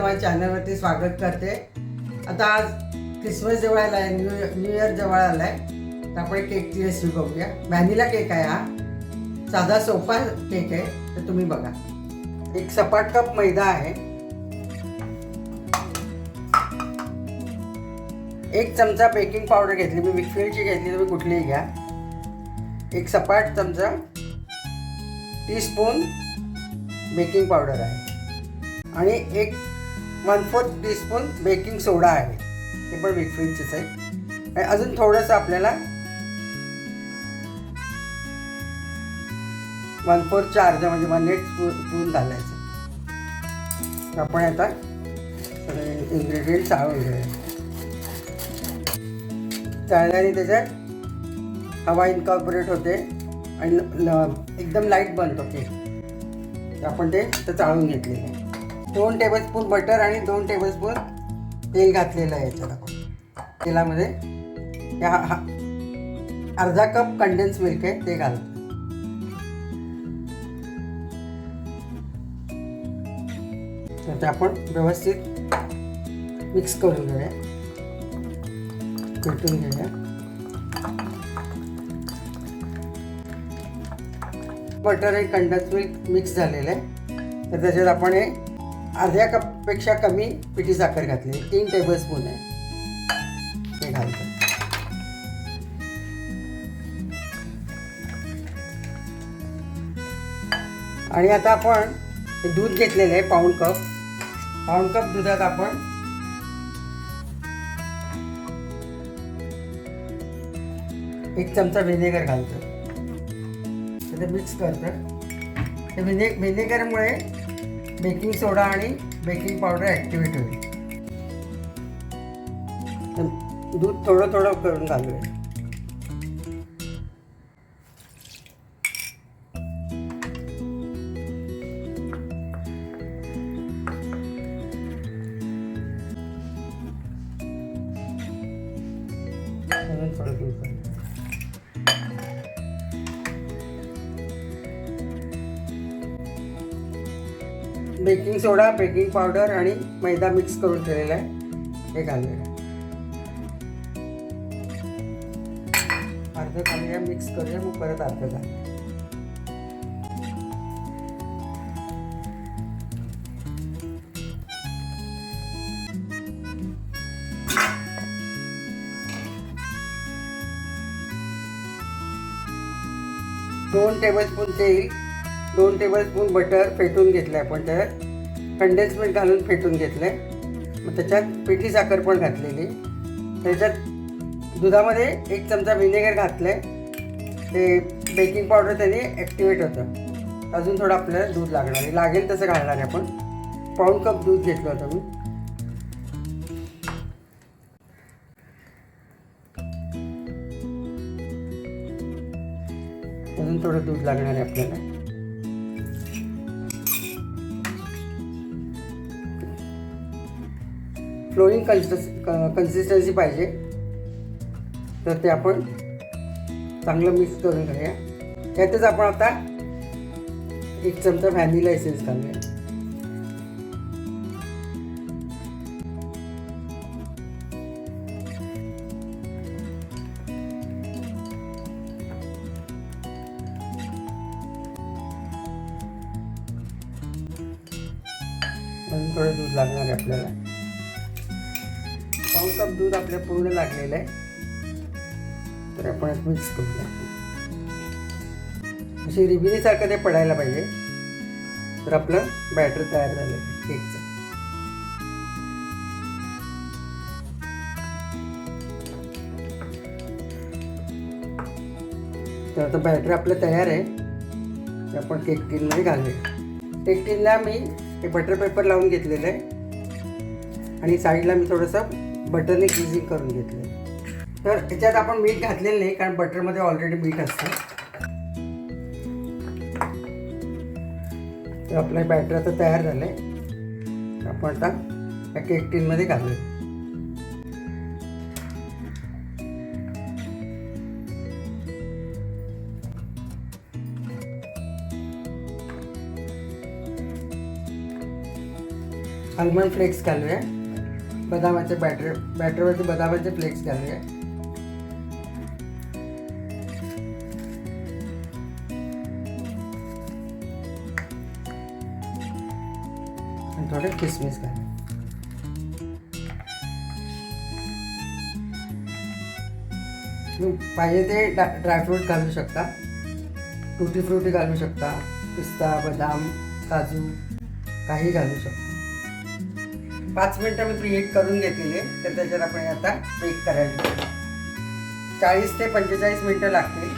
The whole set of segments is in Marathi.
माझ्या चॅनलवरती स्वागत करते. आता आज ख्रिसमस जवळ आला आहे, न्यू इयर जवळ आला आहे, तर आपण केकची रेसिपी बघूया. व्हॅनिला केक आहे हा, साधा सोपा केक आहे. तर तुम्ही बघा. एक सपाट कप मैदा आहे, 1 चमचा बेकिंग पावडर घेतली, मी विकफिल्डची घेतली, तुम्ही कुठलीही घ्या. 1 सपाट चमचा टीस्पून बेकिंग पावडर आहे आणि 1/4 टीस्पून बेकिंग सोडा आहे, हे पण विकफिल्डचेच आहे. आणि अजून थोडंसं आपल्याला 1/4च्या अर्धा म्हणजे 1/8 स्पून घालायचं. तर आपण आता सगळे इन्ग्रेडियंट चाळून घेऊया. चाळल्याने त्याच्यात हवा इन्कॉर्पोरेट होते आणि एकदम लाईट बनतो केक. तर आपण ते चाळून घेतलेलं आहे. 2 टेबलस्पून बटर आणि 2 टेबलस्पून तेल घातलेलं आहे याच्यात. आपण तेलामध्ये अर्धा कप कंडेन्स मिल्क आहे ते घालतो. तर ते आपण व्यवस्थित मिक्स करून घेऊया, फेटून घेऊया. बटर आणि कंडेन्स मिल्क मिक्स झालेलं आहे. तर त्याच्यात आपण हे अर्ध्या कपपेक्षा कमी पिठी साखर घातली, 3 टेबलस्पून आहे ते घालतो. आणि आता आपण हे दूध घेतलेलं आहे पाऊण कप दुधात आपण एक चमचा व्हिनेगर घालतो. ते मिक्स करतो. व्हिनेगरमुळे बेकिंग सोडा आणि बेकिंग पावडर ॲक्टिवेट होईल. दूध थोडं थोडं करून घालूया. थोडं दूध घालूया. बेकिंग सोडा, बेकिंग पावडर आणि मैदा मिक्स करून ठेवलेला आहे, हे घालूया. अर्ध घालूया, मिक्स करूया, मग परत अर्ध घालूया. दोन टेबलस्पून तेल, 2 टेबलस्पून बटर फेटून घेतलं आहे आपण. त्यात कंडेन्स मिल्क घालून फेटून घेतलं आहे. मग त्याच्यात पिठी साखर पण घातलेली. त्याच्यात दुधामध्ये 1 चमचा व्हिनेगर घातलं आहे. ते बेकिंग पावडर त्याने ॲक्टिवेट होतं. अजून थोडं आपल्याला दूध लागणार आहे, लागेल तसं घालणार आहे आपण. पाऊण कप दूध घेतलं होतं मी. अजून थोडं दूध लागणार आहे आपल्याला. फ्लोईंग कन्सिस्टन्सी पाहिजे, तर ते आपण चांगलं मिक्स करून घेऊया. यातच आपण आता 1 चमचा व्हॅनिला एसेन्स घालूया. अजून थोडं दूध लागणार आहे आपल्याला. पाऊण कप दूध आपल्या पूर्ण लागलेलं आहे. तर आपण मिक्स करूया. अशी रिबिनीसारखं ते पडायला पाहिजे. तर आपलं बॅटर तयार झालं आहे केकचं. तर आता बॅटर आपलं तयार आहे. ते आपण केक टिनमध्ये घालूया. केक टिनला मी हे बटर पेपर लावून घेतलेलं आहे आणि साईडला मी थोडंसं बटरने ग्रीजिंग करून घेतलं आहे. तर याच्यात आपण मीठ घातलेलं नाही, कारण बटरमध्ये ऑलरेडी मीठ असतं. तर आपलं बॅटर आता तयार झालं आहे. आपण आता या केक टिनमध्ये घालूया. आल्मंड फ्लेक्स घालूया, बदामाचे बॅटरवरती बदामाचे फ्लेक्स घालूया. आणि थोडे किसमिस घालूया. पाहिजे ते ड्रायफ्रूट घालू शकता, टुटी फ्रुटी घालू शकता, पिस्ता, बदाम, काजू काही घालू शकता. 5 मिनटं मी प्रीहीट करून घेतलेली आहे, तर त्याच्यात आपण आता बेक करायला घेऊ. 40 ते 45 मिनटं लागतील.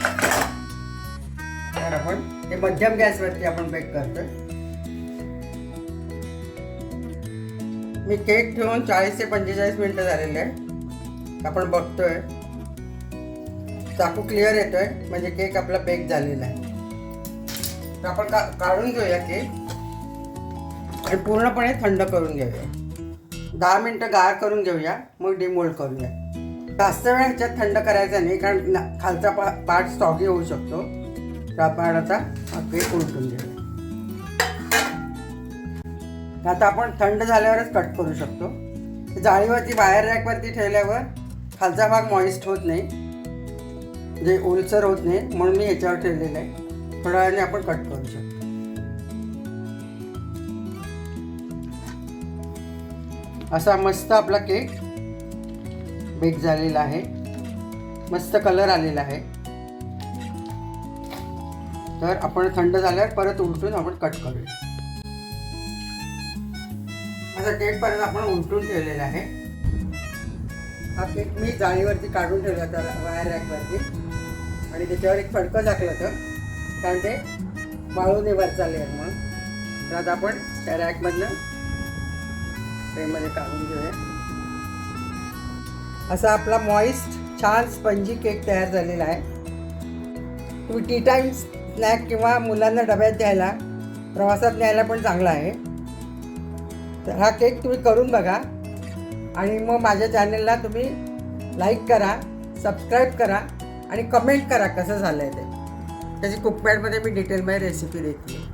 तर आपण हे मध्यम गॅसवरती आपण बेक करतोय. मी केक ठेवून 40 ते 45 मिनटं झालेले आहे. आपण बघतोय चाकू क्लिअर येतोय, म्हणजे केक आपला बेक झालेला आहे. तर आपण काढून घेऊया केक आणि पूर्णपणे थंड करून घेऊया. 10 मिनटं गार करून घेऊया, मग डिमोल्ड करूया. जास्त वेळ ह्याच्यात थंड करायचा नाही, कारण खालचा पार्ट स्टॉगी होऊ शकतो. तर आपण आता हा केक उलटून घेऊया. आता आपण थंड झाल्यावरच कट करू शकतो. जाळीवरती बाहेर रॅकवरती ठेवल्यावर खालचा भाग मॉइस्ट होत नाही, म्हणजे ओलसर होत नाही, म्हणून मी ह्याच्यावर ठेवलेलं आहे. थोड्या वेळाने आपण कट करू शकतो. असा मस्त आपला केक बेक झालेला आहे. मस्त कलर आलेला आहे. तर आपण थंड झाल्यावर परत उलटून आपण कट करूया. असा केक परत आपण उलटून ठेवलेला आहे. हा केक मी जाळीवरती काढून ठेवला होता वायर रॅकवरती, आणि त्याच्यावर एक फडकं झाकलं होतं, कारण ते वाळू नाही वरचा लेअर म्हणून. तर आता आपण त्या रॅकमधनं ट्रेमध्ये काढून घेऊया. असा आपला मॉइस्ट छान स्पंजी केक तयार झालेला आहे. तुम्ही टी टाईम स्नॅक किंवा मुलांना डब्यात द्यायला, प्रवासात न्यायला पण चांगला आहे. तर हा केक तुम्ही करून बघा आणि मग माझ्या चॅनलला तुम्ही लाईक करा, सबस्क्राईब करा आणि कमेंट करा कसं झालं आहे ते. त्याची कुकपॅडमध्ये मी डिटेलमध्ये रेसिपी देते.